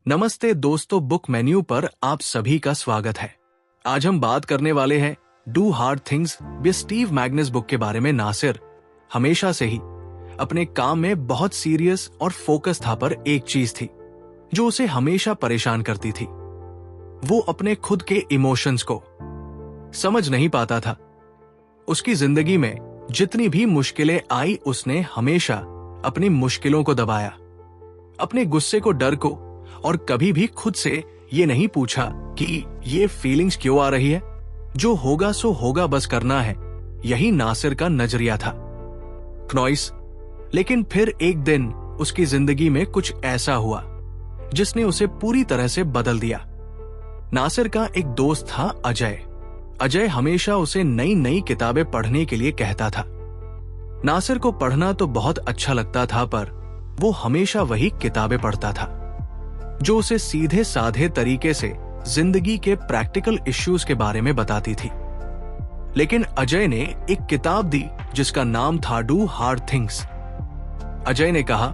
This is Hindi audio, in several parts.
नमस्ते दोस्तों, बुक मेन्यू पर आप सभी का स्वागत है। आज हम बात करने वाले हैं do hard things by Steve Magnus book के बारे में। नासिर हमेशा से ही अपने काम में बहुत सीरियस और फोकस था, पर एक चीज थी जो उसे हमेशा परेशान करती थी। वो अपने खुद के इमोशंस को समझ नहीं पाता था। उसकी जिंदगी में जितनी भी मुश्किलें आई, उसने हमेशा अपनी मुश्किलों को दबाया, अपने गुस्से को, डर को, और कभी भी खुद से ये नहीं पूछा कि ये फीलिंग्स क्यों आ रही है। जो होगा सो होगा, बस करना है। यही नासिर का नजरिया था। क्नॉइस। लेकिन फिर एक दिन उसकी जिंदगी में कुछ ऐसा हुआ जिसने उसे पूरी तरह से बदल दिया। नासिर का एक दोस्त था, अजय। अजय हमेशा उसे नई नई किताबें पढ़ने के लिए कहता था। नासिर को पढ़ना तो बहुत अच्छा लगता था, पर वो हमेशा वही किताबें पढ़ता था जो उसे सीधे साधे तरीके से जिंदगी के प्रैक्टिकल इश्यूज के बारे में बताती थी। लेकिन अजय ने एक किताब दी जिसका नाम था डू हार्ड थिंग्स। अजय ने कहा,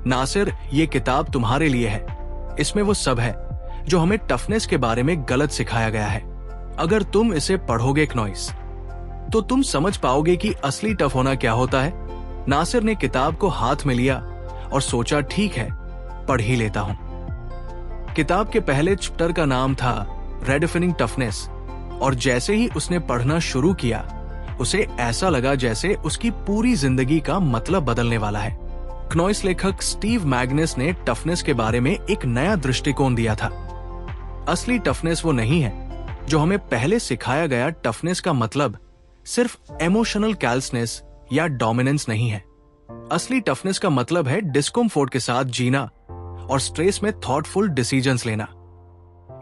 नासिर, ये किताब तुम्हारे लिए है। इसमें वो सब है जो हमें टफनेस के बारे में गलत सिखाया गया है। अगर तुम इसे पढ़ोगे क्नॉइस, तो तुम समझ पाओगे कि असली टफ होना क्या होता है। नासिर ने किताब को हाथ में लिया और सोचा, ठीक है, पढ़ ही लेता हूं। किताब के पहले चैप्टर का नाम था रेडिफाइनिंग टफनेस, और जैसे ही उसने पढ़ना शुरू किया, उसे ऐसा लगा जैसे उसकी पूरी जिंदगी का मतलब बदलने वाला है। क्नॉइस लेखक स्टीव मैग्नस ने टफनेस के बारे में एक नया दृष्टिकोण दिया था। असली टफनेस वो नहीं है जो हमें पहले सिखाया गया। टफनेस का मतलब सिर्फ इमोशनल कैल्सनेस या डोमिनेंस नहीं है। असली टफनेस का मतलब है डिस्कम्फोर्ट के साथ जीना और स्ट्रेस में थॉटफुल डिसीजंस लेना।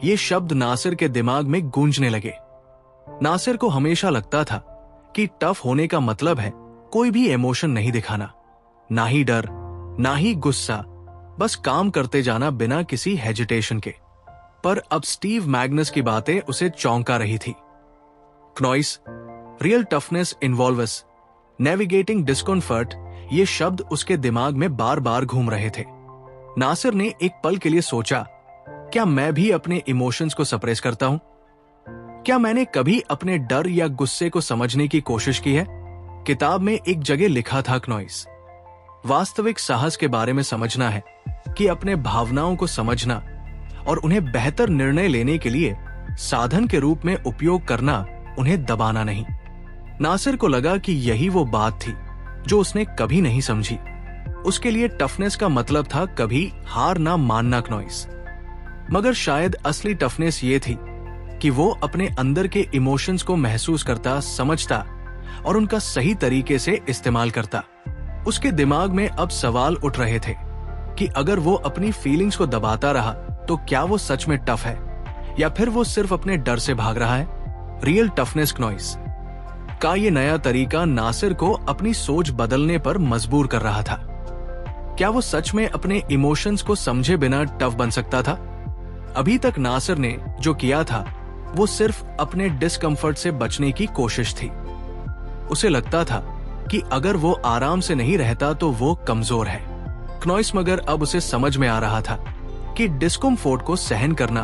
ये शब्द नासिर के दिमाग में गूंजने लगे। नासिर को हमेशा लगता था कि टफ होने का मतलब है कोई भी इमोशन नहीं दिखाना, ना ही डर, ना ही गुस्सा, बस काम करते जाना बिना किसी हेजिटेशन के। पर अब स्टीव मैग्नस की बातें उसे चौंका रही थी। क्नॉइस, real toughness involves navigating discomfort, ये शब्द उसके दिमाग में बार बार घूम रहे थे। नासिर ने एक पल के लिए सोचा, क्या मैं भी अपने इमोशंस को सप्रेस करता हूं? क्या मैंने कभी अपने डर या गुस्से को समझने की कोशिश की है? किताब में एक जगह लिखा था, क्नॉइस, वास्तविक साहस के बारे में समझना है कि अपने भावनाओं को समझना और उन्हें बेहतर निर्णय लेने के लिए साधन के रूप में उपयोग करना, उन्हें दबाना नहीं। नासिर को लगा कि यही वो बात थी जो उसने कभी नहीं समझी। उसके लिए टफनेस का मतलब था कभी हार ना मानना, क्नॉइस। मगर शायद असली टफनेस ये थी कि वो अपने अंदर के इमोशंस को महसूस करता, समझता और उनका सही तरीके से इस्तेमाल करता। उसके दिमाग में अब सवाल उठ रहे थे कि अगर वो अपनी फीलिंग्स को दबाता रहा तो क्या वो सच में टफ है, या फिर वो सिर्फ अपने डर से भाग रहा है। रियल टफनेस क्नॉइस का ये नया तरीका नासिर को अपनी सोच बदलने पर मजबूर कर रहा था। क्या वो सच में अपने इमोशंस को समझे बिना टफ बन सकता था? अभी तक नासिर ने जो किया था वो सिर्फ अपने डिस्कम्फर्ट से बचने की कोशिश थी। उसे लगता था कि अगर वो आराम से नहीं रहता तो वो कमजोर है। क्नॉइस, मगर अब उसे समझ में आ रहा था कि डिस्कम्फर्ट को सहन करना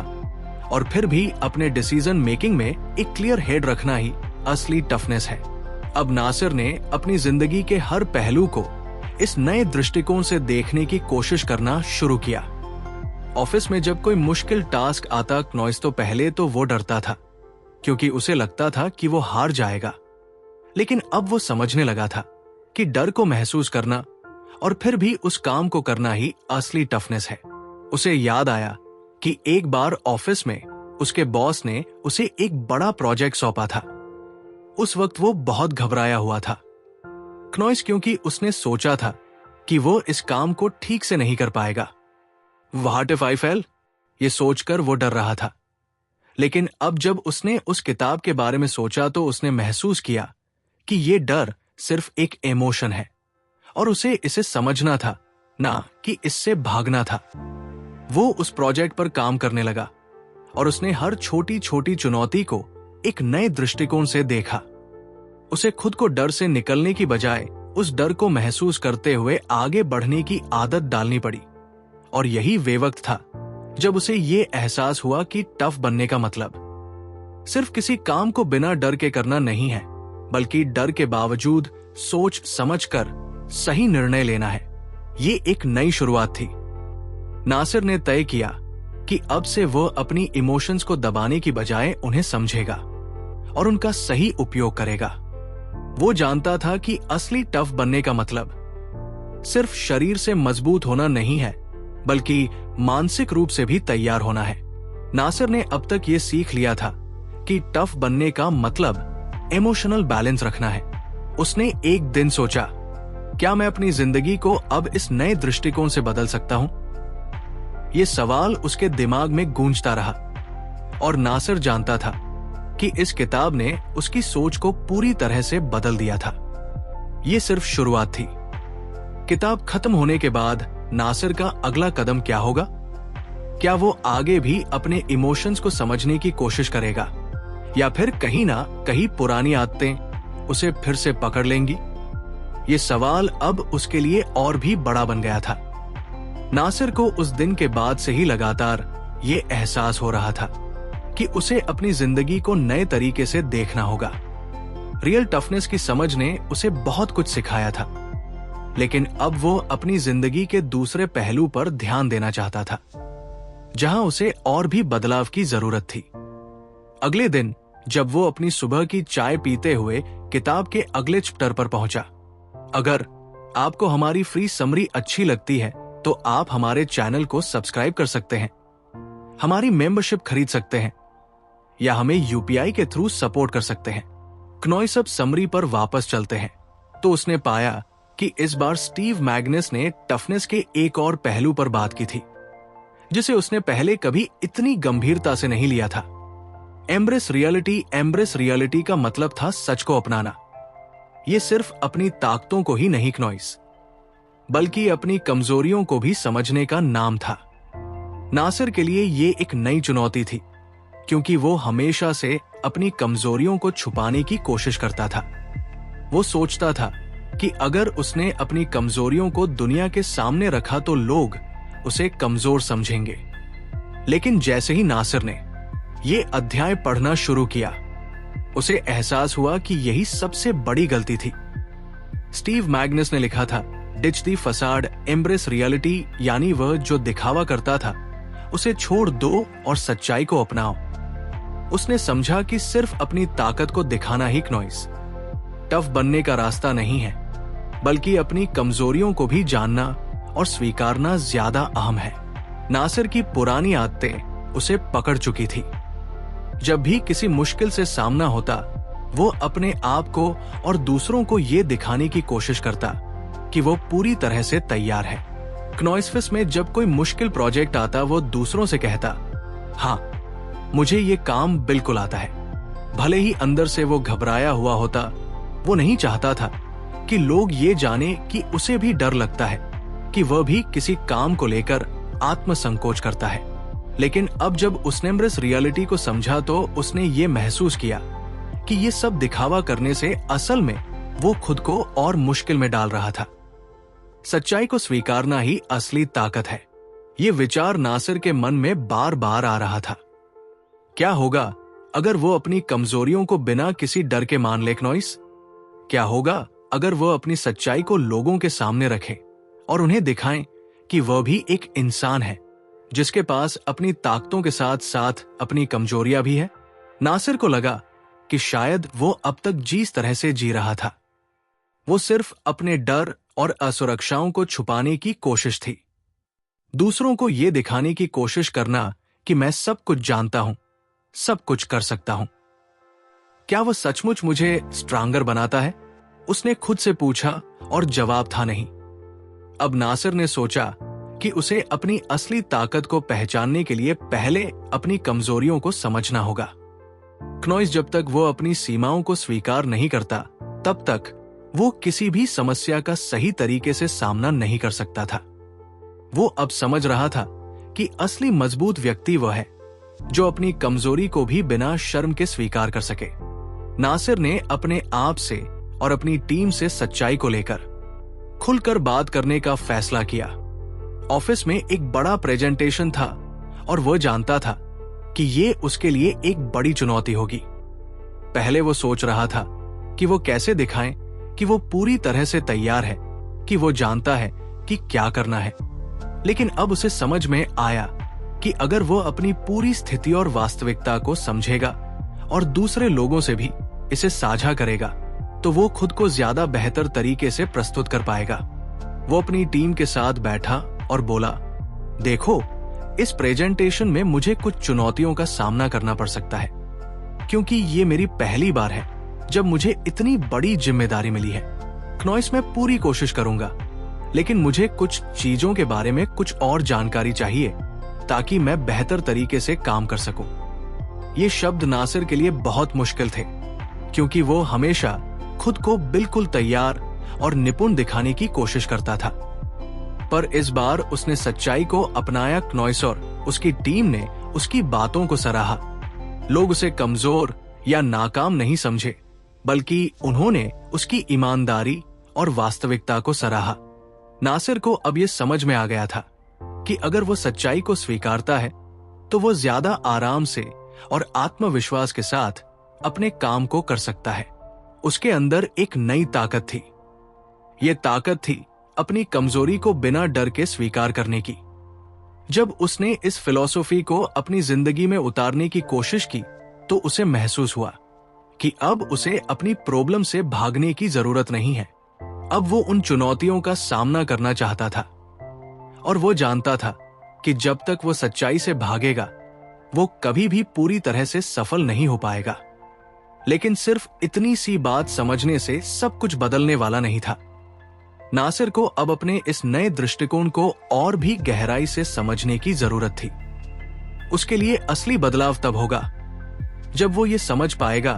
और फिर भी अपने डिसीजन मेकिंग में एक क्लियर हेड रखना ही असली टफनेस है। अब नासिर ने अपनी जिंदगी के हर पहलू को इस नए दृष्टिकोण से देखने की कोशिश करना शुरू किया। ऑफिस में जब कोई मुश्किल टास्क आता, क्नॉइस, तो पहले तो वो डरता था क्योंकि उसे लगता था कि वो हार जाएगा। लेकिन अब वो समझने लगा था कि डर को महसूस करना और फिर भी उस काम को करना ही असली टफनेस है। उसे याद आया कि एक बार ऑफिस में उसके बॉस ने उसे एक बड़ा प्रोजेक्ट सौंपा था। उस वक्त वो बहुत घबराया हुआ था, क्नॉइस, क्योंकि उसने सोचा था कि वो इस काम को ठीक से नहीं कर पाएगा। व्हाट इफ आई फेल, ये सोचकर वो डर रहा था। लेकिन अब जब उसने उस किताब के बारे में सोचा तो उसने महसूस किया कि ये डर सिर्फ एक इमोशन है और उसे इसे समझना था, ना कि इससे भागना था। वो उस प्रोजेक्ट पर काम करने लगा और उसने हर छोटी छोटी चुनौती को एक नए दृष्टिकोण से देखा। उसे खुद को डर से निकलने की बजाय उस डर को महसूस करते हुए आगे बढ़ने की आदत डालनी पड़ी। और यही वे वक्त था जब उसे ये एहसास हुआ कि टफ बनने का मतलब सिर्फ किसी काम को बिना डर के करना नहीं है, बल्कि डर के बावजूद सोच समझकर सही निर्णय लेना है। ये एक नई शुरुआत थी। नासिर ने तय किया कि अब से वह अपनी इमोशंस को दबाने की बजाय उन्हें समझेगा और उनका सही उपयोग करेगा। वो जानता था कि असली टफ बनने का मतलब सिर्फ शरीर से मजबूत होना नहीं है, बल्कि मानसिक रूप से भी तैयार होना है। नासिर ने अब तक ये सीख लिया था कि टफ बनने का मतलब इमोशनल बैलेंस रखना है। उसने एक दिन सोचा, क्या मैं अपनी जिंदगी को अब इस नए दृष्टिकोण से बदल सकता हूं? ये सवाल उसके दिमाग में गूंजता रहा और नासिर जानता था कि इस किताब ने उसकी सोच को पूरी तरह से बदल दिया था। ये सिर्फ शुरुआत थी। किताब खत्म होने के बाद नासिर का अगला कदम क्या होगा? क्या वो आगे भी अपने इमोशंस को समझने की कोशिश करेगा, या फिर कहीं ना कहीं पुरानी आदतें उसे फिर से पकड़ लेंगी? ये सवाल अब उसके लिए और भी बड़ा बन गया था। नासिर को उस दिन के बाद से ही लगातार ये एहसास हो रहा था कि उसे अपनी जिंदगी को नए तरीके से देखना होगा। रियल टफनेस की समझ ने उसे बहुत कुछ सिखाया था, लेकिन अब वो अपनी जिंदगी के दूसरे पहलू पर ध्यान देना चाहता था, जहां उसे और भी बदलाव की जरूरत थी। अगले दिन जब वो अपनी सुबह की चाय पीते हुए किताब के अगले चैप्टर पर पहुंचा। अगर आपको हमारी फ्री समरी अच्छी लगती है तो आप हमारे चैनल को सब्सक्राइब कर सकते हैं, हमारी मेंबरशिप खरीद सकते हैं, या हमें यूपीआई के थ्रू सपोर्ट कर सकते हैं। क्नॉइस अब समरी पर वापस चलते हैं तो उसने पाया कि इस बार स्टीव मैग्नस ने टफनेस के एक और पहलू पर बात की थी, जिसे उसने पहले कभी इतनी गंभीरता से नहीं लिया था। एम्ब्रेस रियलिटी का मतलब था सच को अपनाना। ये सिर्फ अपनी ताकतों को ही नहीं क्नॉइस, बल्कि अपनी कमजोरियों को भी समझने का नाम था। नासिर के लिए ये एक नई चुनौती थी, क्योंकि वो हमेशा से अपनी कमजोरियों को छुपाने की कोशिश करता था। वो सोचता था कि अगर उसने अपनी कमजोरियों को दुनिया के सामने रखा तो लोग उसे कमजोर समझेंगे। लेकिन जैसे ही नासिर ने ये अध्याय पढ़ना शुरू किया, उसे एहसास हुआ कि यही सबसे बड़ी गलती थी। स्टीव मैग्नस ने लिखा था, डिच दी फसाड, एम्ब्रेस रियलिटी, यानी वह जो दिखावा करता था उसे छोड़ दो और सच्चाई को अपनाओ। उसने समझा कि सिर्फ अपनी ताकत को दिखाना ही क्नॉइस टफ बनने का रास्ता नहीं है, बल्कि अपनी कमजोरियों को भी जानना और स्वीकारना ज्यादा अहम है। नासिर की पुरानी आदतें उसे पकड़ चुकी थी। जब भी किसी मुश्किल से सामना होता, वो अपने आप को और दूसरों को ये दिखाने की कोशिश करता कि वो पूरी तरह से तैयार है। क्नॉइसफिस में जब कोई मुश्किल प्रोजेक्ट आता, वो दूसरों से कहता, हाँ, मुझे ये काम बिल्कुल आता है। भले ही अंदर से वो घबराया हुआ होता, वो नहीं चाहता था कि लोग ये जाने कि उसे भी डर लगता है, कि वह भी किसी काम को लेकर आत्मसंकोच करता है। लेकिन अब जब उसने एम्ब्रेस रियलिटी को समझा तो उसने ये महसूस किया कि ये सब दिखावा करने से असल में वो खुद को और मुश्किल में डाल रहा था। सच्चाई को स्वीकारना ही असली ताकत है। ये विचार नासिर के मन में बार बार आ रहा था। क्या होगा अगर वो अपनी कमजोरियों को बिना किसी डर के मान ले क्नॉइस? क्या होगा अगर वो अपनी सच्चाई को लोगों के सामने रखे और उन्हें दिखाएं कि वह भी एक इंसान है, जिसके पास अपनी ताकतों के साथ साथ अपनी कमजोरियां भी है? नासिर को लगा कि शायद वो अब तक जिस तरह से जी रहा था, वो सिर्फ अपने डर और असुरक्षाओं को छुपाने की कोशिश थी। दूसरों को ये दिखाने की कोशिश करना कि मैं सब कुछ जानता हूं, सब कुछ कर सकता हूं। क्या वो सचमुच मुझे स्ट्रांगर बनाता है? उसने खुद से पूछा और जवाब था नहीं। अब नासिर ने सोचा कि उसे अपनी असली ताकत को पहचानने के लिए पहले अपनी कमजोरियों को समझना होगा। क्नॉइस जब तक वो अपनी सीमाओं को स्वीकार नहीं करता, तब तक वो किसी भी समस्या का सही तरीके से सामना नहीं कर सकता था। वो अब समझ रहा था कि असली मजबूत व्यक्ति वह है जो अपनी कमजोरी को भी बिना शर्म के स्वीकार कर सके। नासिर ने अपने आप से और अपनी टीम से सच्चाई को लेकर खुलकर बात करने का फैसला किया। ऑफिस में एक बड़ा प्रेजेंटेशन था और वह जानता था कि ये उसके लिए एक बड़ी चुनौती होगी। पहले वो सोच रहा था कि वो कैसे दिखाएं कि वो पूरी तरह से तैयार है, कि वो जानता है कि क्या करना है। लेकिन अब उसे समझ में आया कि अगर वो अपनी पूरी स्थिति और वास्तविकता को समझेगा और दूसरे लोगों से भी इसे साझा करेगा, तो वो खुद को ज्यादा बेहतर तरीके से प्रस्तुत कर पाएगा। वो अपनी टीम के साथ बैठा और बोला, देखो, इस प्रेजेंटेशन में मुझे कुछ चुनौतियों का सामना करना पड़ सकता है, क्योंकि ये मेरी पहली बार है जब मुझे इतनी बड़ी जिम्मेदारी मिली है। क्नॉइस, मैं पूरी कोशिश करूंगा, लेकिन मुझे कुछ चीजों के बारे में कुछ और जानकारी चाहिए ताकि मैं बेहतर तरीके से काम कर सकूं। ये शब्द नासिर के लिए बहुत मुश्किल थे, क्योंकि वो हमेशा खुद को बिल्कुल तैयार और निपुण दिखाने की कोशिश करता था। पर इस बार उसने सच्चाई को अपनाया। क्नॉइस और उसकी टीम ने उसकी बातों को सराहा। लोग उसे कमजोर या नाकाम नहीं समझे, बल्कि उन्होंने उसकी ईमानदारी और वास्तविकता को सराहा। नासिर को अब यह समझ में आ गया था कि अगर वो सच्चाई को स्वीकारता है तो वो ज्यादा आराम से और आत्मविश्वास के साथ अपने काम को कर सकता है। उसके अंदर एक नई ताकत थी। ये ताकत थी अपनी कमजोरी को बिना डर के स्वीकार करने की। जब उसने इस फिलॉसफी को अपनी जिंदगी में उतारने की कोशिश की, तो उसे महसूस हुआ कि अब उसे अपनी प्रॉब्लम से भागने की जरूरत नहीं है। अब वो उन चुनौतियों का सामना करना चाहता था, और वो जानता था कि जब तक वो सच्चाई से भागेगा, वो कभी भी पूरी तरह से सफल नहीं हो पाएगा। लेकिन सिर्फ इतनी सी बात समझने से सब कुछ बदलने वाला नहीं था। नासिर को अब अपने इस नए दृष्टिकोण को और भी गहराई से समझने की जरूरत थी। उसके लिए असली बदलाव तब होगा जब वो ये समझ पाएगा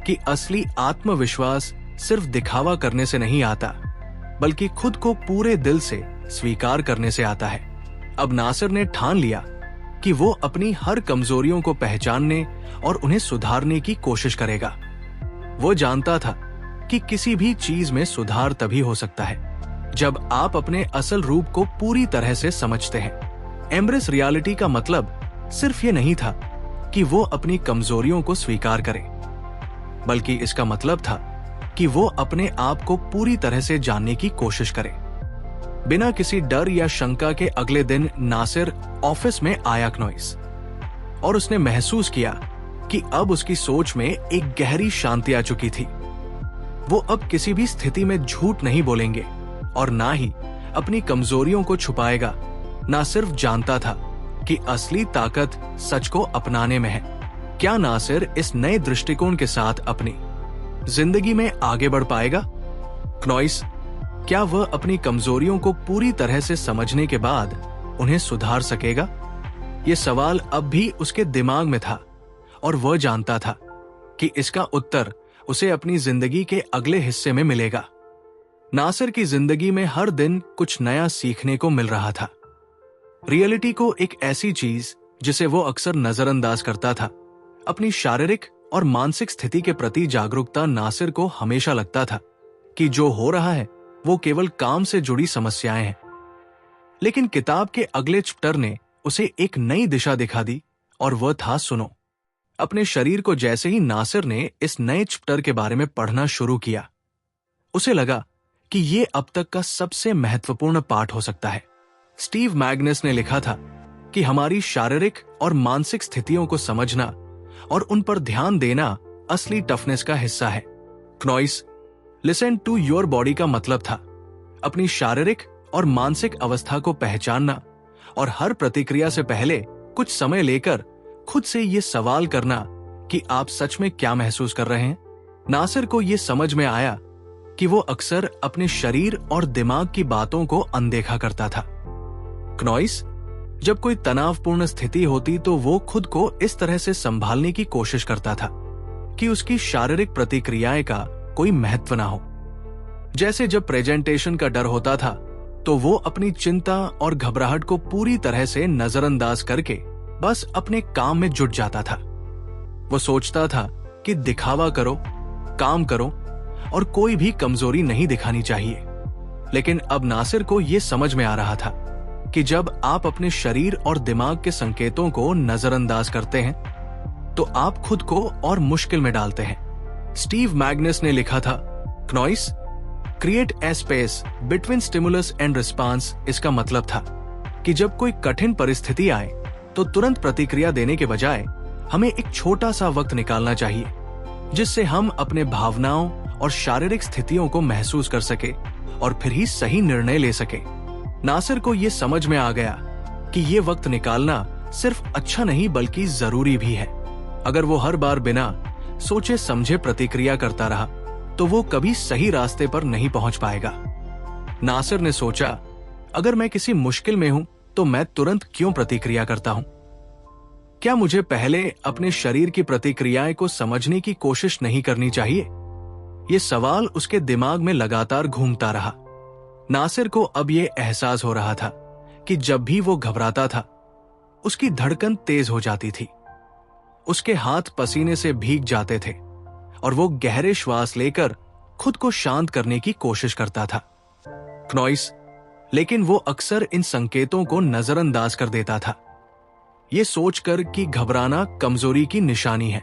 कि असली आत्मविश्वास सिर्फ दिखावा करने से नहीं आता, बल्कि खुद को पूरे दिल से स्वीकार करने से आता है। अब नासिर ने ठान लिया कि वो अपनी हर कमजोरियों को पहचानने और उन्हें सुधारने की कोशिश करेगा। वो जानता था कि किसी भी चीज में सुधार तभी हो सकता है जब आप अपने असल रूप को पूरी तरह से समझते हैं। एम्ब्रेस रियलिटी का मतलब सिर्फ ये नहीं था कि वो अपनी कमजोरियों को स्वीकार करे, बल्कि इसका मतलब था कि वो अपने आप को पूरी तरह से जानने की कोशिश करे। बिना किसी डर या शंका के अगले दिन नासिर ऑफिस में आया क्नॉइस, और उसने महसूस किया कि अब उसकी सोच में एक गहरी शांति आ चुकी थी। वो अब किसी भी स्थिति में झूठ नहीं बोलेंगे और ना ही अपनी कमजोरियों को छुपाएगा। ना सिर्फ जानता था कि असली ताकत सच को अपनाने में है। क्या नासिर इस नए दृष्टिकोण के साथ अपनी जिंदगी में आगे बढ़ पाएगा? क्नॉइस, क्या वह अपनी कमजोरियों को पूरी तरह से समझने के बाद उन्हें सुधार सकेगा? यह सवाल अब भी उसके दिमाग में था, और वह जानता था कि इसका उत्तर उसे अपनी जिंदगी के अगले हिस्से में मिलेगा। नासिर की जिंदगी में हर दिन कुछ नया सीखने को मिल रहा था। रियलिटी को एक ऐसी चीज जिसे वो अक्सर नजरअंदाज करता था। अपनी शारीरिक और मानसिक स्थिति के प्रति जागरूकता नासिर को हमेशा लगता था कि जो हो रहा है वो केवल काम से जुड़ी समस्याएं हैं। लेकिन किताब के अगले चैप्टर ने उसे एक नई दिशा दिखा दी, और वह था सुनो। अपने शरीर को जैसे ही नासिर ने इस नए चैप्टर के बारे में पढ़ना शुरू किया, उसे लगा कि ये अब तक का सबसे महत्वपूर्ण पाठ हो सकता है। स्टीव मैग्नस ने लिखा था कि हमारी शारीरिक और मानसिक स्थितियों को समझना और उन पर ध्यान देना असली टफनेस का हिस्सा है। क्नॉइस, लिसन टू योर बॉडी का मतलब था अपनी शारीरिक और मानसिक अवस्था को पहचानना और हर प्रतिक्रिया से पहले कुछ समय लेकर खुद से ये सवाल करना कि आप सच में क्या महसूस कर रहे हैं। नासिर को ये समझ में आया कि वो अक्सर अपने शरीर और दिमाग की बातों को अनदेखा करता था। क्नॉइस, जब कोई तनावपूर्ण स्थिति होती तो वो खुद को इस तरह से संभालने की कोशिश करता था कि उसकी शारीरिक प्रतिक्रियाएं का कोई महत्व ना हो। जैसे जब प्रेजेंटेशन का डर होता था तो वो अपनी चिंता और घबराहट को पूरी तरह से नजरअंदाज करके बस अपने काम में जुट जाता था। वो सोचता था कि दिखावा करो, काम करो, और कोई भी कमजोरी नहीं दिखानी चाहिए। लेकिन अब नासिर को यह समझ में आ रहा था कि जब आप अपने शरीर और दिमाग के संकेतों को नजरअंदाज करते हैं तो आप खुद को और मुश्किल में डालते हैं। स्टीव मैग्नस ने लिखा था, क्नॉइस, create a space between stimulus and response. इसका मतलब था कि जब कोई कठिन परिस्थिति आए तो तुरंत प्रतिक्रिया देने के बजाय हमें एक छोटा सा वक्त निकालना चाहिए जिससे हम अपने भावनाओं और शारीरिक स्थितियों को महसूस कर सके और फिर ही सही निर्णय ले सके। नासिर को यह समझ में आ गया कि ये वक्त निकालना सिर्फ अच्छा नहीं बल्कि जरूरी भी है। अगर वो हर बार बिना सोचे समझे प्रतिक्रिया करता रहा तो वो कभी सही रास्ते पर नहीं पहुंच पाएगा। नासिर ने सोचा, अगर मैं किसी मुश्किल में हूं तो मैं तुरंत क्यों प्रतिक्रिया करता हूं? क्या मुझे पहले अपने शरीर की प्रतिक्रियाएं को समझने की कोशिश नहीं करनी चाहिए? ये सवाल उसके दिमाग में लगातार घूमता रहा। नासिर को अब यह एहसास हो रहा था कि जब भी वो घबराता था उसकी धड़कन तेज हो जाती थी, उसके हाथ पसीने से भीग जाते थे और वो गहरे श्वास लेकर खुद को शांत करने की कोशिश करता था। क्नॉइस, लेकिन वो अक्सर इन संकेतों को नजरअंदाज कर देता था, ये सोचकर कि घबराना कमजोरी की निशानी है।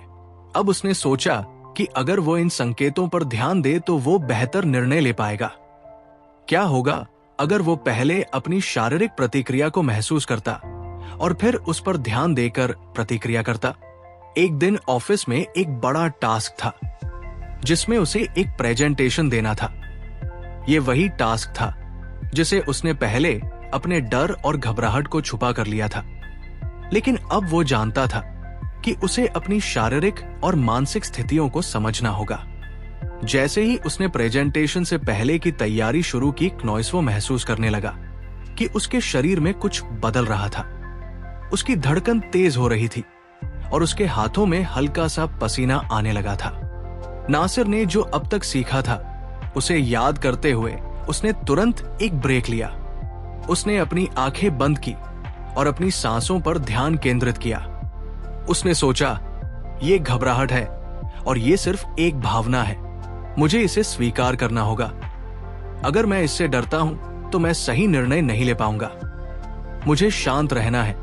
अब उसने सोचा कि अगर वो इन संकेतों पर ध्यान दे तो वो बेहतर निर्णय ले पाएगा। क्या होगा अगर वो पहले अपनी शारीरिक प्रतिक्रिया को महसूस करता और फिर उस पर ध्यान देकर प्रतिक्रिया करता? एक दिन ऑफिस में एक बड़ा टास्क था जिसमें उसे एक प्रेजेंटेशन देना था। ये वही टास्क था जिसे उसने पहले अपने डर और घबराहट को छुपा कर लिया था, लेकिन अब वो जानता था कि उसे अपनी शारीरिक और मानसिक स्थितियों को समझना होगा। जैसे ही उसने प्रेजेंटेशन से पहले की तैयारी शुरू की, क्नॉइस वो महसूस करने लगा कि उसके शरीर में कुछ बदल रहा था। उसकी धड़कन तेज हो रही थी और उसके हाथों में हल्का सा पसीना आने लगा था। नासिर ने जो अब तक सीखा था उसे याद करते हुए उसने तुरंत एक ब्रेक लिया। उसने अपनी आंखें बंद की और अपनी सांसों पर ध्यान केंद्रित किया। उसने सोचा, ये घबराहट है और ये सिर्फ एक भावना है, मुझे इसे स्वीकार करना होगा। अगर मैं इससे डरता हूं तो मैं सही निर्णय नहीं ले पाऊंगा। मुझे शांत रहना है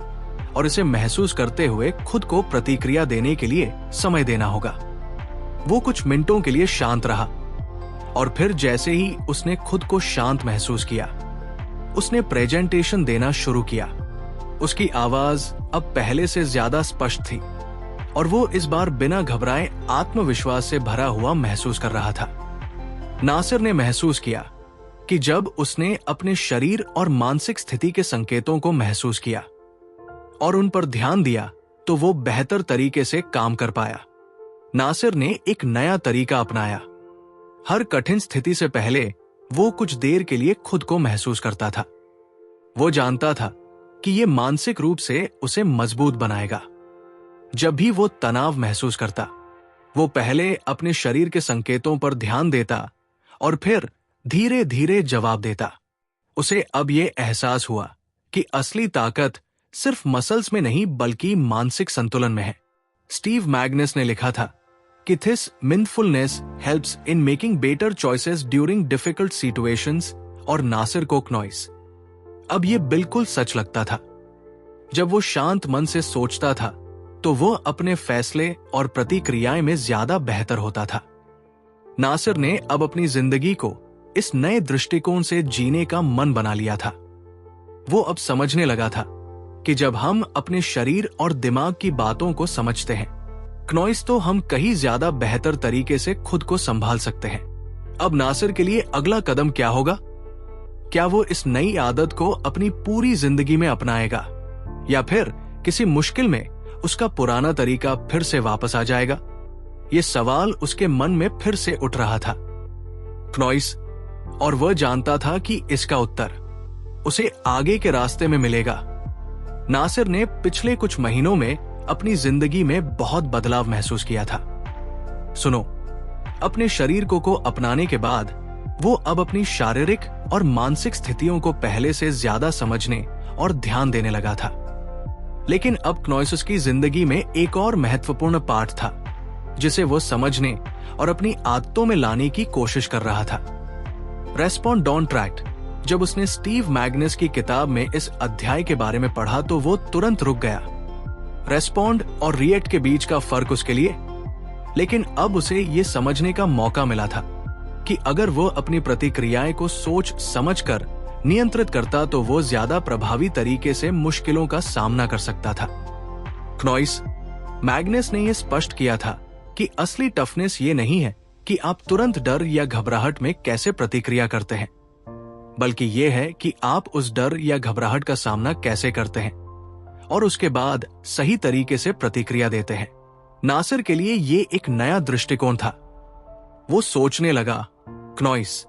और इसे महसूस करते हुए खुद को प्रतिक्रिया देने के लिए समय देना होगा। वो कुछ मिनटों के लिए शांत रहा और फिर जैसे ही उसने खुद को शांत महसूस किया, उसने प्रेजेंटेशन देना शुरू किया। उसकी आवाज अब पहले से ज्यादा स्पष्ट थी और वो इस बार बिना घबराए आत्मविश्वास से भरा हुआ महसूस कर रहा था। नासिर ने महसूस किया कि जब उसने अपने शरीर और मानसिक स्थिति के संकेतों को महसूस किया और उन पर ध्यान दिया तो वो बेहतर तरीके से काम कर पाया। नासिर ने एक नया तरीका अपनाया। हर कठिन स्थिति से पहले वो कुछ देर के लिए खुद को महसूस करता था। वो जानता था कि ये मानसिक रूप से उसे मजबूत बनाएगा। जब भी वो तनाव महसूस करता, वो पहले अपने शरीर के संकेतों पर ध्यान देता और फिर धीरे धीरे जवाब देता। उसे अब ये एहसास हुआ कि असली ताकत सिर्फ मसल्स में नहीं बल्कि मानसिक संतुलन में है। स्टीव मैग्नस ने लिखा था कि this mindfulness helps in making better choices during difficult situations, और नासिर को क्नॉइस अब ये बिल्कुल सच लगता था। जब वो शांत मन से सोचता था तो वो अपने फैसले और प्रतिक्रियाएं में ज्यादा बेहतर होता था। नासिर ने अब अपनी जिंदगी को इस नए दृष्टिकोण से जीने का मन बना लिया था। वो अब समझने लगा था कि जब हम अपने शरीर और दिमाग की बातों को समझते हैं, क्नॉइस, तो हम कहीं ज्यादा बेहतर तरीके से खुद को संभाल सकते हैं। अब नासिर के लिए अगला कदम क्या होगा? क्या वो इस नई आदत को अपनी पूरी जिंदगी में अपनाएगा या फिर किसी मुश्किल में उसका पुराना तरीका फिर से वापस आ जाएगा? ये सवाल उसके मन में फिर से उठ रहा था। क्नॉइस, और वह जानता था कि इसका उत्तर उसे आगे के रास्ते में मिलेगा। नासिर ने पिछले कुछ महीनों में अपनी जिंदगी में बहुत बदलाव महसूस किया था। सुनो, अपने शरीर को अपनाने के बाद वो अब अपनी शारीरिक और मानसिक स्थितियों को पहले से ज्यादा समझने और ध्यान देने लगा था। लेकिन अब क्नॉइस की जिंदगी में एक और महत्वपूर्ण पाठ था जिसे वो समझने और अपनी आदतों में लाने की कोशिश कर रहा था। रेस्पॉन्ड डोंट ट्रैक्ट, जब उसने स्टीव मैग्नस की किताब में इस अध्याय के बारे में पढ़ा तो वो तुरंत रुक गया। रेस्पॉन्ड और रिएक्ट के बीच का फर्क उसके लिए, लेकिन अब उसे ये समझने का मौका मिला था कि अगर वो अपनी प्रतिक्रियाएं को सोच समझकर नियंत्रित करता तो वो ज्यादा प्रभावी तरीके से मुश्किलों का सामना कर सकता था। क्नॉइस, मैग्नस ने यह स्पष्ट किया था कि असली टफनेस ये नहीं है कि आप तुरंत डर या घबराहट में कैसे प्रतिक्रिया करते हैं, बल्कि ये है कि आप उस डर या घबराहट का सामना कैसे करते हैं और उसके बाद सही तरीके से प्रतिक्रिया देते हैं। नासिर के लिए ये एक नया दृष्टिकोण था। वो सोचने लगा, क्नॉइस,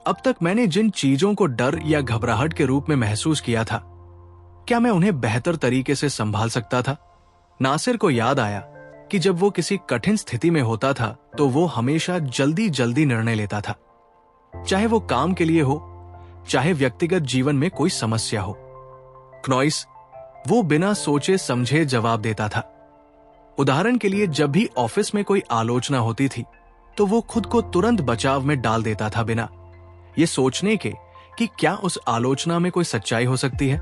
अब तक मैंने जिन चीजों को डर या घबराहट के रूप में महसूस किया था, क्या मैं उन्हें बेहतर तरीके से संभाल सकता था? नासिर को याद आया कि जब वो किसी कठिन स्थिति में होता था तो वो हमेशा जल्दी जल्दी निर्णय लेता था, चाहे वो काम के लिए हो, चाहे व्यक्तिगत जीवन में कोई समस्या हो। क्नॉइस, वो बिना सोचे समझे जवाब देता था। उदाहरण के लिए, जब भी ऑफिस में कोई आलोचना होती थी तो वो खुद को तुरंत बचाव में डाल देता था, बिना ये सोचने के कि क्या उस आलोचना में कोई सच्चाई हो सकती है।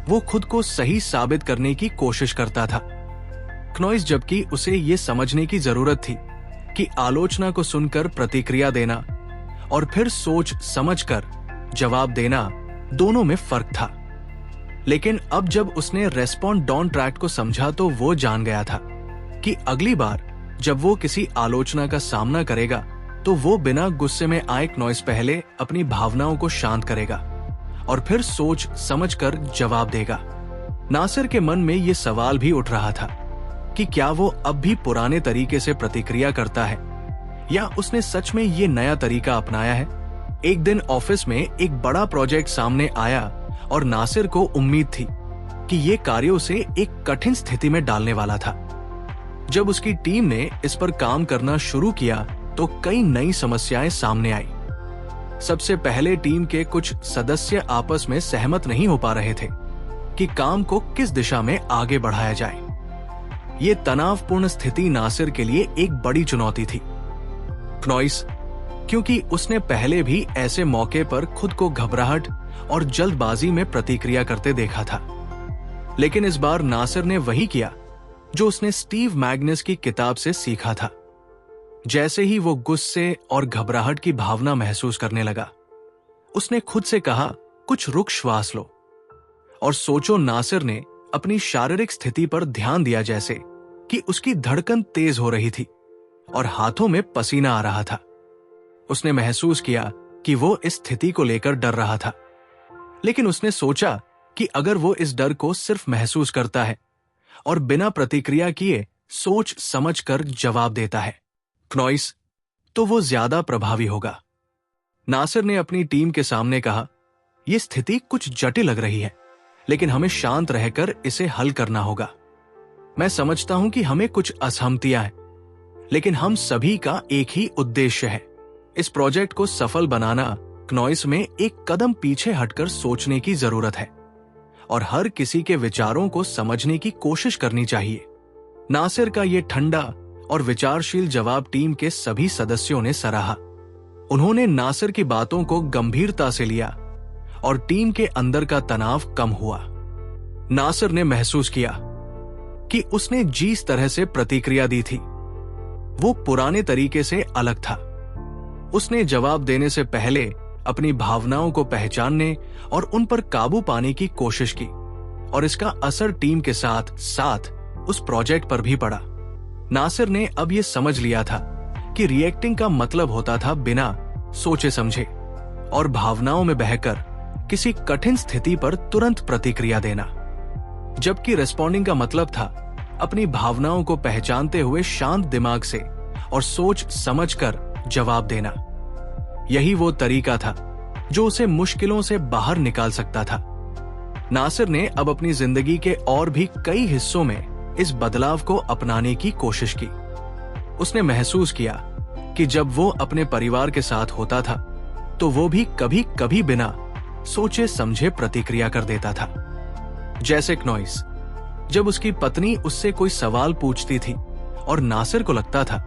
वो खुद को सही साबित करने की कोशिश करता था। क्नॉइस, जबकि उसे ये समझने की जरूरत थी कि आलोचना को सुनकर प्रतिक्रिया देना और फिर सोच समझकर जवाब देना, दोनों में फर्क था। लेकिन अब जब उसने रेस्पॉन्ड डॉन्ट ट्रैक्ट को समझा तो वो जान गया था कि अगली बार जब वो किसी आलोचना का सामना करेगा तो वो बिना गुस्से में आए क्नॉइस पहले अपनी भावनाओं को शांत करेगा और फिर सोच समझकर जवाब देगा। नासिर के मन में ये सवाल भी उठ रहा था कि क्या वो अब भी पुराने तरीके से प्रतिक्रिया करता है या उसने सच में ये नया तरीका अपनाया है। एक दिन ऑफिस में एक बड़ा प्रोजेक्ट सामने आया और नासिर को उम्मीद थी कि ये कार्य उसे एक कठिन स्थिति में डालने वाला था। जब उसकी टीम ने इस पर काम करना शुरू किया तो कई नई समस्याएं सामने आई। सबसे पहले टीम के कुछ सदस्य आपस में सहमत नहीं हो पा रहे थे कि काम को किस दिशा में आगे बढ़ाया जाए। ये तनावपूर्ण स्थिति नासिर के लिए एक बड़ी चुनौती थी। क्नॉइस, क्योंकि उसने पहले भी ऐसे मौके पर खुद को घबराहट और जल्दबाजी में प्रतिक्रिया करते देखा था, लेकिन इस बार नासिर ने वही किया जो उसने स्टीव मैग्नस की किताब से सीखा था। जैसे ही वो गुस्से और घबराहट की भावना महसूस करने लगा, उसने खुद से कहा, कुछ रुक श्वास लो और सोचो। नासिर ने अपनी शारीरिक स्थिति पर ध्यान दिया, जैसे कि उसकी धड़कन तेज हो रही थी और हाथों में पसीना आ रहा था। उसने महसूस किया कि वो इस स्थिति को लेकर डर रहा था, लेकिन उसने सोचा कि अगर वो इस डर को सिर्फ महसूस करता है और बिना प्रतिक्रिया किए सोच समझकर जवाब देता है, क्नॉइस, तो वो ज्यादा प्रभावी होगा। नासिर ने अपनी टीम के सामने कहा, यह स्थिति कुछ जटिल लग रही है, लेकिन हमें शांत रहकर इसे हल करना होगा। मैं समझता हूं कि हमें कुछ असहमतियां हैं, लेकिन हम सभी का एक ही उद्देश्य है, इस प्रोजेक्ट को सफल बनाना। क्नॉइस में एक कदम पीछे हटकर सोचने की जरूरत है और हर किसी के विचारों को समझने की कोशिश करनी चाहिए। नासिर का यह ठंडा और विचारशील जवाब टीम के सभी सदस्यों ने सराहा। उन्होंने नासिर की बातों को गंभीरता से लिया और टीम के अंदर का तनाव कम हुआ। नासिर ने महसूस किया कि उसने जिस तरह से प्रतिक्रिया दी थी वो पुराने तरीके से अलग था। उसने जवाब देने से पहले अपनी भावनाओं को पहचानने और उन पर काबू पाने की कोशिश की और इसका असर टीम के साथ साथ उस प्रोजेक्ट पर भी पड़ा। नासिर ने अब यह समझ लिया था कि रिएक्टिंग का मतलब होता था बिना सोचे समझे और भावनाओं में बहकर किसी कठिन स्थिति पर तुरंत प्रतिक्रिया देना, जबकि रेस्पॉन्डिंग का मतलब था अपनी भावनाओं को पहचानते हुए शांत दिमाग से और सोच समझकर जवाब देना। यही वो तरीका था जो उसे मुश्किलों से बाहर निकाल सकता था। नासिर ने अब अपनी जिंदगी के और भी कई हिस्सों में इस बदलाव को अपनाने की कोशिश की। उसने महसूस किया कि जब वो अपने परिवार के साथ होता था तो वो भी कभी कभी बिना सोचे समझे प्रतिक्रिया कर देता था। जैसे क्नॉइस, जब उसकी पत्नी उससे कोई सवाल पूछती थी और नासिर को लगता था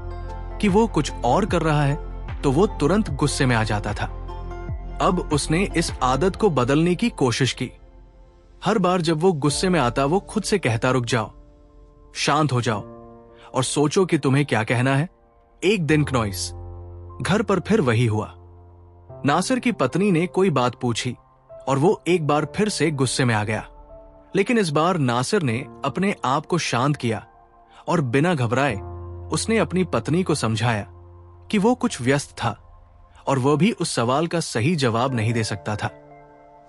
कि वो कुछ और कर रहा है तो वो तुरंत गुस्से में आ जाता था। अब उसने इस आदत को बदलने की कोशिश की। हर बार जब वो गुस्से में आता, वो खुद से कहता, रुक जाओ, शांत हो जाओ और सोचो कि तुम्हें क्या कहना है। एक दिन क्नॉइस घर पर फिर वही हुआ। नासिर की पत्नी ने कोई बात पूछी और वो एक बार फिर से गुस्से में आ गया। लेकिन इस बार नासिर ने अपने आप को शांत किया और बिना घबराए उसने अपनी पत्नी को समझाया कि वो कुछ व्यस्त था और वह भी उस सवाल का सही जवाब नहीं दे सकता था।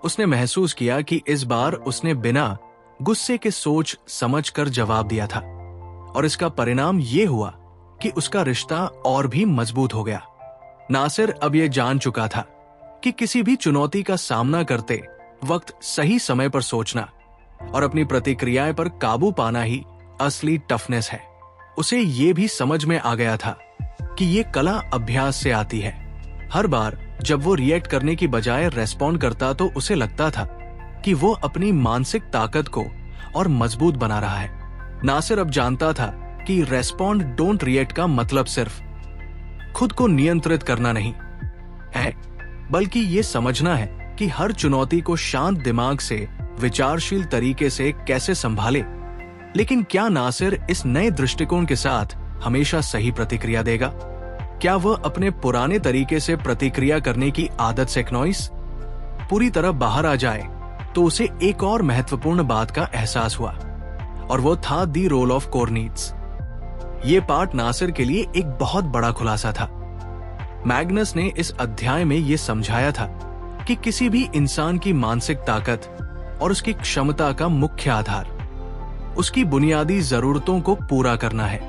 उसने महसूस किया कि इस बार उसने बिना गुस्से के सोच समझ कर जवाब दिया था और इसका परिणाम ये हुआ कि उसका रिश्ता और भी मजबूत हो गया। नासिर अब यह जान चुका था कि किसी भी चुनौती का सामना करते वक्त सही समय पर सोचना और अपनी प्रतिक्रियाएं पर काबू पाना ही असली टफनेस है। उसे ये भी समझ में आ गया था कि ये कला अभ्यास से आती है। हर बार जब वो रिएक्ट करने की बजाय रेस्पॉन्ड करता तो उसे लगता था कि वो अपनी मानसिक ताकत को और मजबूत बना रहा है। नासिर अब जानता था कि रेस्पॉन्ड डोंट रिएक्ट का मतलब सिर्फ खुद को नियंत्रित करना नहीं है, बल्कि ये समझना है कि हर चुनौती को शांत दिमाग से विचारशील तरीके से कैसे संभाले। लेकिन क्या नासिर इस नए दृष्टिकोण के साथ हमेशा सही प्रतिक्रिया देगा? क्या वह अपने पुराने तरीके से प्रतिक्रिया करने की आदत से क्नॉइस पूरी तरह बाहर आ जाए? तो उसे एक और महत्वपूर्ण बात का एहसास हुआ और वो था दी रोल ऑफ कोर नीड्स। ये पार्ट नासिर के लिए एक बहुत बड़ा खुलासा था। मैग्नस ने इस अध्याय में ये समझाया था कि किसी भी इंसान की मानसिक ताकत और उसकी क्षमता का मुख्य आधार उसकी बुनियादी जरूरतों को पूरा करना है।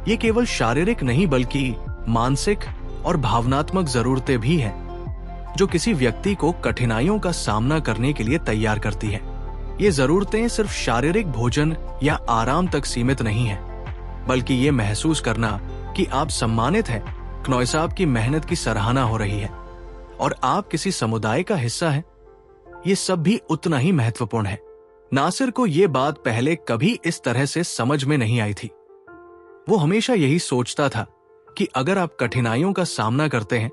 ये केवल शारीरिक नहीं बल्कि मानसिक और भावनात्मक जरूरतें भी हैं जो किसी व्यक्ति को कठिनाइयों का सामना करने के लिए तैयार करती है। ये जरूरतें सिर्फ शारीरिक भोजन या आराम तक सीमित नहीं हैं, बल्कि ये महसूस करना कि आप सम्मानित हैं, क्नॉइस की मेहनत की सराहना हो रही है और आप किसी समुदाय का हिस्सा हैं, ये सब भी उतना ही महत्वपूर्ण है। नासिर को ये बात पहले कभी इस तरह से समझ में नहीं आई थी। वो हमेशा यही सोचता था कि अगर आप कठिनाइयों का सामना करते हैं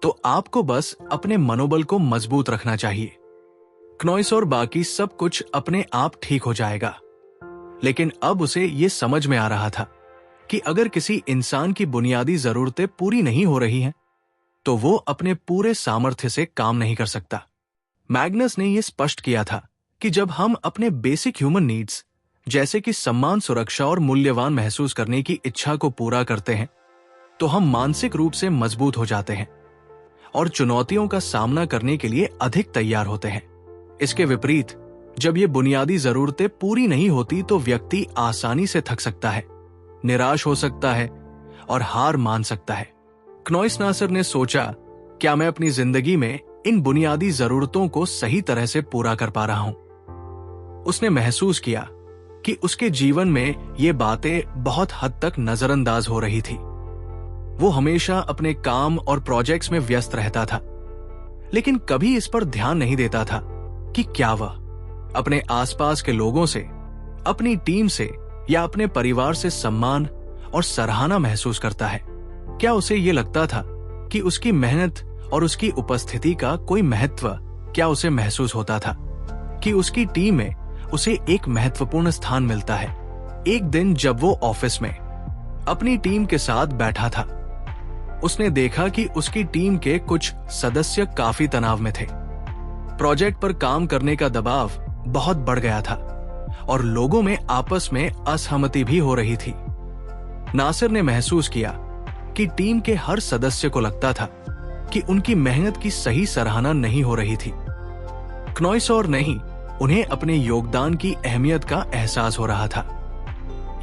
तो आपको बस अपने मनोबल को मजबूत रखना चाहिए। क्नॉइस और बाकी सब कुछ अपने आप ठीक हो जाएगा। लेकिन अब उसे ये समझ में आ रहा था कि अगर किसी इंसान की बुनियादी जरूरतें पूरी नहीं हो रही हैं, तो वो अपने पूरे सामर्थ्य से काम नहीं कर सकता। मैग्नस ने यह स्पष्ट किया था कि जब हम अपने बेसिक ह्यूमन नीड्स जैसे कि सम्मान, सुरक्षा और मूल्यवान महसूस करने की इच्छा को पूरा करते हैं, तो हम मानसिक रूप से मजबूत हो जाते हैं और चुनौतियों का सामना करने के लिए अधिक तैयार होते हैं। इसके विपरीत, जब ये बुनियादी जरूरतें पूरी नहीं होती तो व्यक्ति आसानी से थक सकता है, निराश हो सकता है और हार मान सकता है। क्नॉइस नासिर ने सोचा, क्या मैं अपनी जिंदगी में इन बुनियादी जरूरतों को सही तरह से पूरा कर पा रहा हूं? उसने महसूस किया कि उसके जीवन में ये बातें बहुत हद तक नजरअंदाज हो रही थी। वो हमेशा अपने काम और प्रोजेक्ट्स में व्यस्त रहता था, लेकिन कभी इस पर ध्यान नहीं देता था कि क्या वह अपने आसपास के लोगों से, अपनी टीम से या अपने परिवार से सम्मान और सराहना महसूस करता है। क्या उसे ये लगता था कि उसकी मेहनत और उसकी उपस्थिति का कोई महत्व क्या उसे महसूस होता था कि उसकी टीम में उसे एक महत्वपूर्ण स्थान मिलता है? एक दिन जब वो ऑफिस में अपनी टीम के साथ बैठा था, उसने देखा कि उसकी टीम के कुछ सदस्य काफी तनाव में थे। प्रोजेक्ट पर काम करने का दबाव बहुत बढ़ गया था और लोगों में आपस में असहमति भी हो रही थी। नासिर ने महसूस किया कि टीम के हर सदस्य को लगता था कि उनकी मेहनत की सही सराहना नहीं हो रही थी। क्नॉइस और नहीं, उन्हें अपने योगदान की अहमियत का एहसास हो रहा था।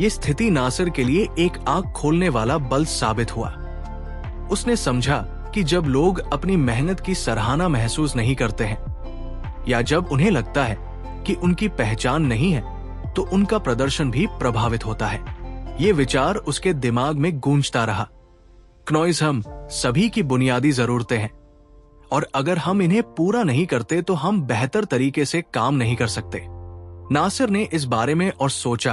यह स्थिति नासिर के लिए एक आंख खोलने वाला बल साबित हुआ। उसने समझा कि जब लोग अपनी मेहनत की सराहना महसूस नहीं करते हैं या जब उन्हें लगता है कि उनकी पहचान नहीं है, तो उनका प्रदर्शन भी प्रभावित होता है। ये विचार उसके दिमाग में गूंजता रहा। क्नॉइस हम सभी की बुनियादी जरूरतें हैं और अगर हम इन्हें पूरा नहीं करते तो हम बेहतर तरीके से काम नहीं कर सकते। नासिर ने इस बारे में और सोचा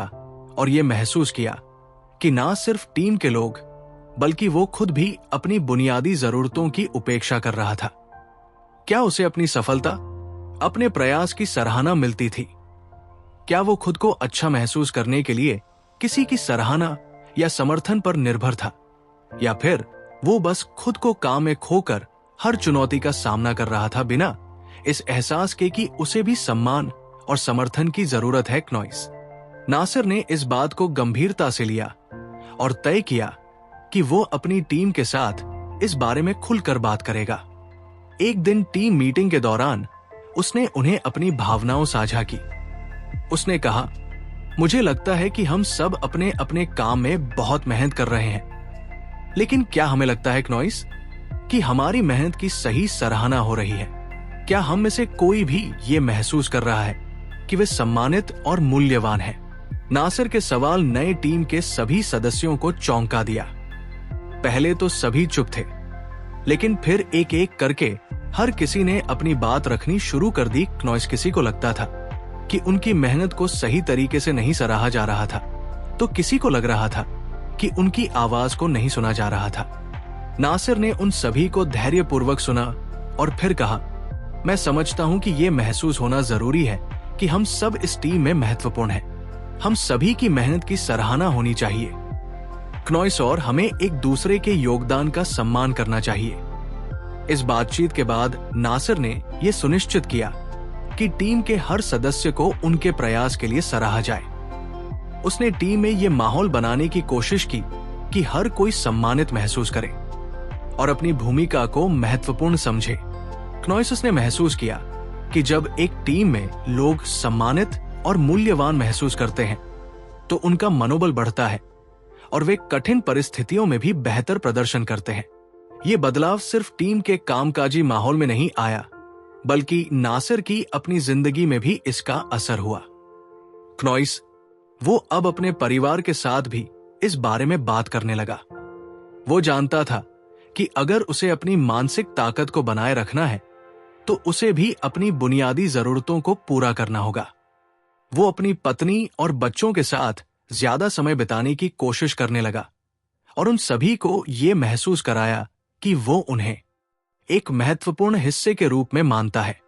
और ये महसूस किया कि ना सिर्फ टीम के लोग बल्कि वो खुद भी अपनी बुनियादी जरूरतों की उपेक्षा कर रहा था। क्या उसे अपनी सफलता, अपने प्रयास की सराहना मिलती थी? क्या वो खुद को अच्छा महसूस करने के लिए किसी की सराहना या समर्थन पर निर्भर था, या फिर वो बस खुद को काम में खोकर हर चुनौती का सामना कर रहा था बिना इस एहसास के कि उसे भी सम्मान और समर्थन की जरूरत है? क्नॉइस नासिर ने इस बात को गंभीरता से लिया और तय किया कि वो अपनी टीम के साथ इस बारे में खुलकर बात करेगा। एक दिन टीम मीटिंग के दौरान उसने उन्हें अपनी भावनाओं साझा की। उसने कहा, मुझे लगता है कि हम सब अपने अपने काम में बहुत मेहनत कर रहे हैं, लेकिन क्या हमें लगता है क्नॉइस कि हमारी मेहनत की सही सराहना हो रही है? क्या हम में से कोई भी ये महसूस कर रहा है कि वे सम्मानित और मूल्यवान हैं? नासिर के सवाल नए टीम के सभी सदस्यों को चौंका दिया। पहले तो सभी चुप थे, लेकिन फिर एक एक करके हर किसी ने अपनी बात रखनी शुरू कर दी। क्नॉइस किसी को लगता था कि उनकी मेहनत को सही तरीके से नहीं सराहा जा रहा था, तो किसी को लग रहा था कि उनकी आवाज को नहीं सुना जा रहा था। नासिर ने उन सभी को धैर्यपूर्वक सुना और फिर कहा, मैं समझता हूं कि यह महसूस होना जरूरी है कि हम सब इस टीम में महत्वपूर्ण हैं। हम सभी की मेहनत की सराहना होनी चाहिए क्नॉइस, और हमें एक दूसरे के योगदान का सम्मान करना चाहिए। इस बातचीत के बाद नासिर ने यह सुनिश्चित किया कि टीम के हर सदस्य को उनके प्रयास के लिए सराहा जाए। उसने टीम में यह माहौल बनाने की कोशिश की कि हर कोई सम्मानित महसूस करे और अपनी भूमिका को महत्वपूर्ण समझे। क्नॉइस उसने महसूस किया कि जब एक टीम में लोग सम्मानित और मूल्यवान महसूस करते हैं तो उनका मनोबल बढ़ता है और वे कठिन परिस्थितियों में भी बेहतर प्रदर्शन करते हैं। ये बदलाव सिर्फ टीम के कामकाजी माहौल में नहीं आया, बल्कि नासिर की अपनी जिंदगी में भी इसका असर हुआ। क्नॉइस वो अब अपने परिवार के साथ भी इस बारे में बात करने लगा। वो जानता था कि अगर उसे अपनी मानसिक ताकत को बनाए रखना है तो उसे भी अपनी बुनियादी जरूरतों को पूरा करना होगा। वो अपनी पत्नी और बच्चों के साथ ज्यादा समय बिताने की कोशिश करने लगा और उन सभी को ये महसूस कराया कि वो उन्हें एक महत्वपूर्ण हिस्से के रूप में मानता है।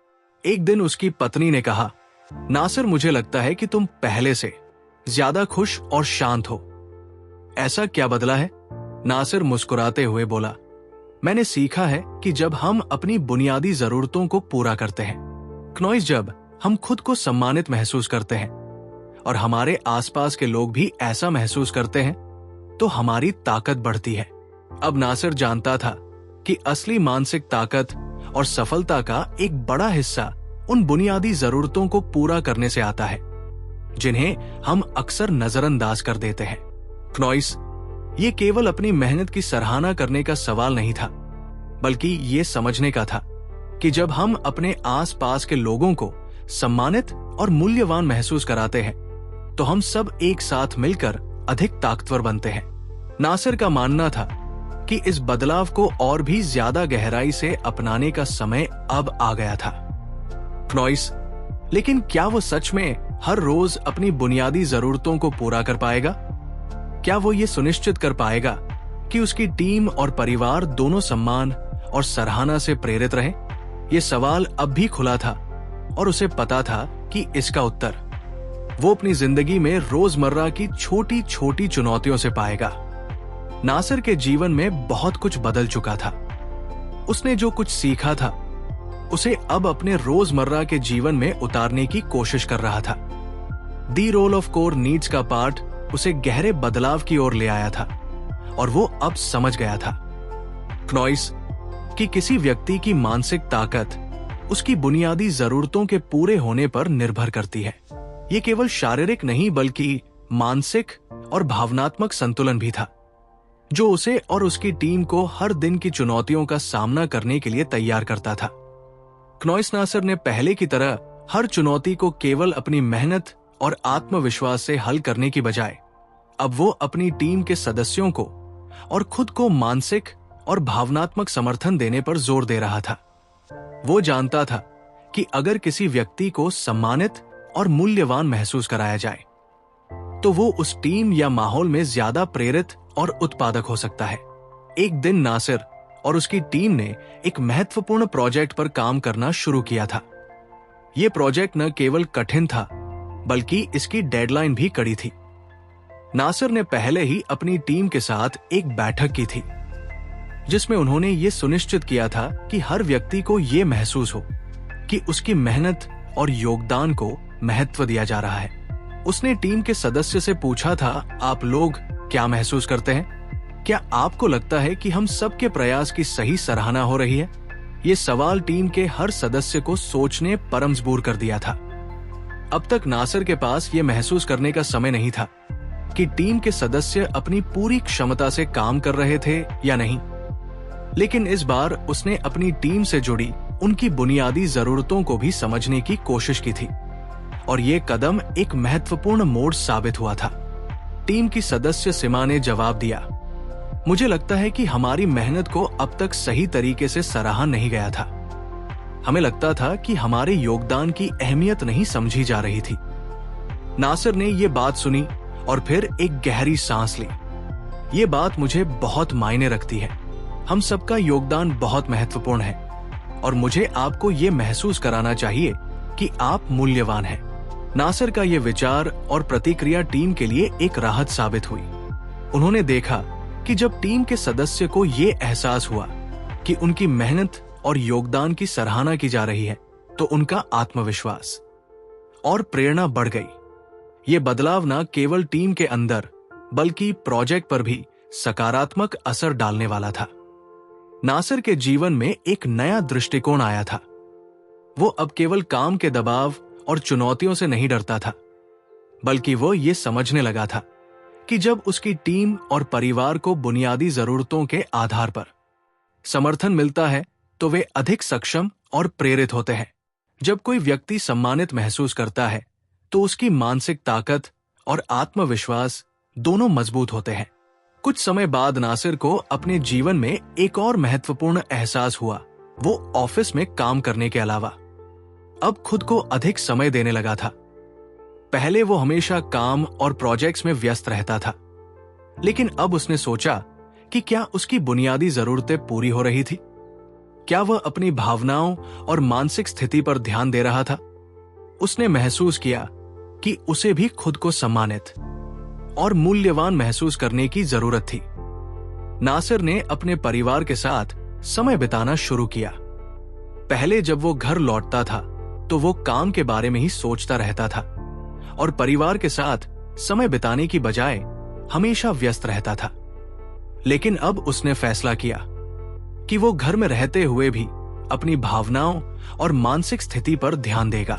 एक दिन उसकी पत्नी ने कहा, नासिर मुझे लगता है कि तुम पहले से ज्यादा खुश और शांत हो। ऐसा क्या बदला है? नासिर मुस्कुराते हुए बोला, मैंने सीखा है कि जब हम अपनी बुनियादी जरूरतों को पूरा करते हैं क्नॉइस, जब हम खुद को सम्मानित महसूस करते हैं और हमारे आसपास के लोग भी ऐसा महसूस करते हैं, तो हमारी ताकत बढ़ती है। अब नासिर जानता था कि असली मानसिक ताकत और सफलता का एक बड़ा हिस्सा उन बुनियादी जरूरतों को पूरा करने से आता है जिन्हें हम अक्सर नजरअंदाज कर देते हैं। क्नॉइस ये केवल अपनी मेहनत की सराहना करने का सवाल नहीं था, बल्कि ये समझने का था कि जब हम अपने आसपास के लोगों को सम्मानित और मूल्यवान महसूस कराते हैं तो हम सब एक साथ मिलकर अधिक ताकतवर बनते हैं। नासिर का मानना था कि इस बदलाव को और भी ज्यादा गहराई से अपनाने का समय अब आ गया था। क्नॉइस लेकिन क्या वो सच में हर रोज अपनी बुनियादी जरूरतों को पूरा कर पाएगा? क्या वो ये सुनिश्चित कर पाएगा कि उसकी टीम और परिवार दोनों सम्मान और सराहना से प्रेरित रहें? ये सवाल अब भी खुला था और उसे पता था कि इसका उत्तर वो अपनी जिंदगी में रोजमर्रा की छोटी छोटी चुनौतियों से पाएगा। नासिर के जीवन में बहुत कुछ बदल चुका था। उसने जो कुछ सीखा था उसे अब अपने रोजमर्रा के जीवन में उतारने की कोशिश कर रहा था। दी रोल ऑफ कोर नीड्स का पाठ उसे गहरे बदलाव की ओर ले आया था और वो अब समझ गया था क्नॉइस कि किसी व्यक्ति की मानसिक ताकत उसकी बुनियादी जरूरतों के पूरे होने पर निर्भर करती है। ये केवल शारीरिक नहीं बल्कि मानसिक और भावनात्मक संतुलन भी था जो उसे और उसकी टीम को हर दिन की चुनौतियों का सामना करने के लिए तैयार करता था। क्नॉइस नासिर ने पहले की तरह हर चुनौती को केवल अपनी मेहनत और आत्मविश्वास से हल करने की बजाय अब वो अपनी टीम के सदस्यों को और खुद को मानसिक और भावनात्मक समर्थन देने पर जोर दे रहा था। वो जानता था कि अगर किसी व्यक्ति को सम्मानित और मूल्यवान महसूस कराया जाए तो वो उस टीम या माहौल में ज्यादा प्रेरित और उत्पादक हो सकता है। एक दिन नासिर और उसकी टीम ने एक महत्वपूर्ण प्रोजेक्ट पर काम करना शुरू किया था। यह प्रोजेक्ट न केवल कठिन था, बल्कि इसकी डेडलाइन भी कड़ी थी। नासिर ने पहले ही अपनी टीम के साथ एक बैठक की थी, जिसमें उन्होंने ये सुनिश्चित किया था कि हर व्यक्ति को ये महसूस हो कि उसकी मेहनत और योगदान को महत्व दिया जा रहा है। उसने टीम के सदस्य से पूछा था, आप लोग क्या महसूस करते हैं? क्या आपको लगता है कि हम सबके प्रयास की सही सराहना हो रही है? ये सवाल टीम के हर सदस्य को सोचने पर मजबूर कर दिया था। अब तक नासिर के पास ये महसूस करने का समय नहीं था कि टीम के सदस्य अपनी पूरी क्षमता से काम कर रहे थे या नहीं, लेकिन इस बार उसने अपनी टीम से जुड़ी उनकी बुनियादी जरूरतों को भी समझने की कोशिश की थी, और ये कदम एक महत्वपूर्ण मोड़ साबित हुआ था। टीम की सदस्य सीमा ने जवाब दिया, मुझे लगता है कि हमारी मेहनत को अब तक सही तरीके से सराहा नहीं गया था। हमें लगता था कि हमारे योगदान की अहमियत नहीं समझी जा रही थी। नासिर ने ये बात सुनी और फिर एक गहरी सांस ली। ये बात मुझे बहुत मायने रखती है। हम सबका योगदान बहुत महत्वपूर्ण है और मुझे आपको ये महसूस कराना चाहिए कि आप मूल्यवान हैं। नासिर का ये विचार और प्रतिक्रिया टीम के लिए एक राहत साबित हुई। उन्होंने देखा कि जब टीम के सदस्य को ये एहसास हुआ कि उनकी मेहनत और योगदान की सराहना की जा रही है, तो उनका आत्मविश्वास और प्रेरणा बढ़ गई। ये बदलाव न केवल टीम के अंदर बल्कि प्रोजेक्ट पर भी सकारात्मक असर डालने वाला था। नासिर के जीवन में एक नया दृष्टिकोण आया था। वो अब केवल काम के दबाव और चुनौतियों से नहीं डरता था, बल्कि वो ये समझने लगा था कि जब उसकी टीम और परिवार को बुनियादी जरूरतों के आधार पर समर्थन मिलता है, तो वे अधिक सक्षम और प्रेरित होते हैं। जब कोई व्यक्ति सम्मानित महसूस करता है, तो उसकी मानसिक ताकत और आत्मविश्वास दोनों मजबूत होते हैं। कुछ समय बाद नासिर को अपने जीवन में एक और महत्वपूर्ण एहसास हुआ। वो ऑफिस में काम करने के अलावा अब खुद को अधिक समय देने लगा था। पहले वो हमेशा काम और प्रोजेक्ट्स में व्यस्त रहता था, लेकिन अब उसने सोचा कि क्या उसकी बुनियादी जरूरतें पूरी हो रही थी? क्या वह अपनी भावनाओं और मानसिक स्थिति पर ध्यान दे रहा था? उसने महसूस किया कि उसे भी खुद को सम्मानित और मूल्यवान महसूस करने की जरूरत थी। नासिर ने अपने परिवार के साथ समय बिताना शुरू किया। पहले जब वो घर लौटता था, तो वो काम के बारे में ही सोचता रहता था और परिवार के साथ समय बिताने की बजाय हमेशा व्यस्त रहता था। लेकिन अब उसने फैसला किया कि वो घर में रहते हुए भी अपनी भावनाओं और मानसिक स्थिति पर ध्यान देगा।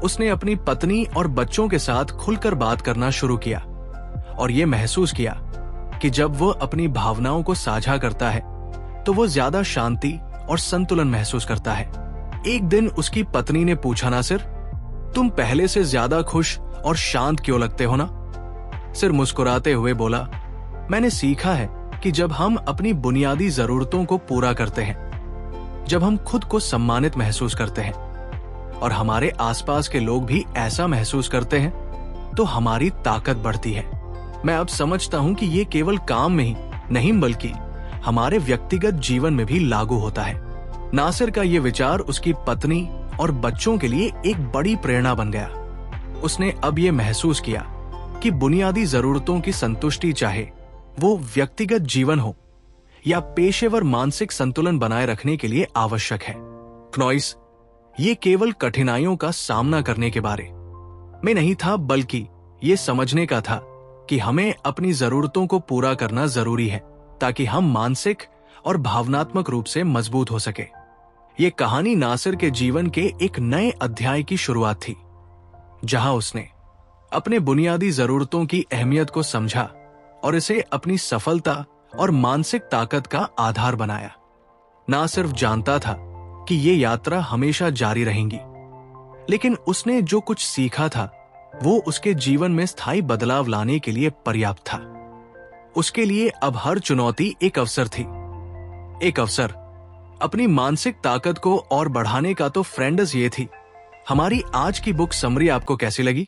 उसने अपनी पत्नी और बच्चों के साथ खुलकर बात करना शुरू किया और ये महसूस किया कि जब वो अपनी भावनाओं को साझा करता है, तो वो ज्यादा शांति और संतुलन महसूस करता है। एक दिन उसकी पत्नी ने पूछा, नासिर, तुम पहले से ज्यादा खुश और शांत क्यों लगते हो ना? सिर मुस्कुराते हुए बोला, मैंने सीखा है कि जब हम अपनी बुनियादी जरूरतों को पूरा करते हैं, जब हम खुद को सम्मानित महसूस करते हैं और हमारे आसपास के लोग भी ऐसा महसूस करते हैं, तो हमारी ताकत बढ़ती है। मैं अब समझता हूं कि ये केवल काम में ही नहीं, बल्कि हमारे व्यक्तिगत जीवन में भी लागू होता है। नासिर का ये विचार उसकी पत्नी और बच्चों के लिए एक बड़ी प्रेरणा बन गया। उसने अब ये महसूस किया कि बुनियादी जरूरतों की संतुष्टि, चाहे वो व्यक्तिगत जीवन हो या पेशेवर मानसिक संतुलन बनाए रखने के लिए आवश्यक है। क्नॉइस ये केवल कठिनाइयों का सामना करने के बारे में नहीं था, बल्कि ये समझने का था कि हमें अपनी जरूरतों को पूरा करना जरूरी है, ताकि हम मानसिक और भावनात्मक रूप से मजबूत हो सके। ये कहानी नासिर के जीवन के एक नए अध्याय की शुरुआत थी, जहां उसने अपने बुनियादी जरूरतों की अहमियत को समझा और इसे अपनी सफलता और मानसिक ताकत का आधार बनाया। ना सिर्फ जानता था कि ये यात्रा हमेशा जारी रहेगी, लेकिन उसने जो कुछ सीखा था वो उसके जीवन में स्थायी बदलाव लाने के लिए पर्याप्त था। उसके लिए अब हर चुनौती एक अवसर थी। एक अवसर अपनी मानसिक ताकत को और बढ़ाने का। तो फ्रेंड्स, ये थी हमारी आज की बुक समरी। आपको कैसी लगी?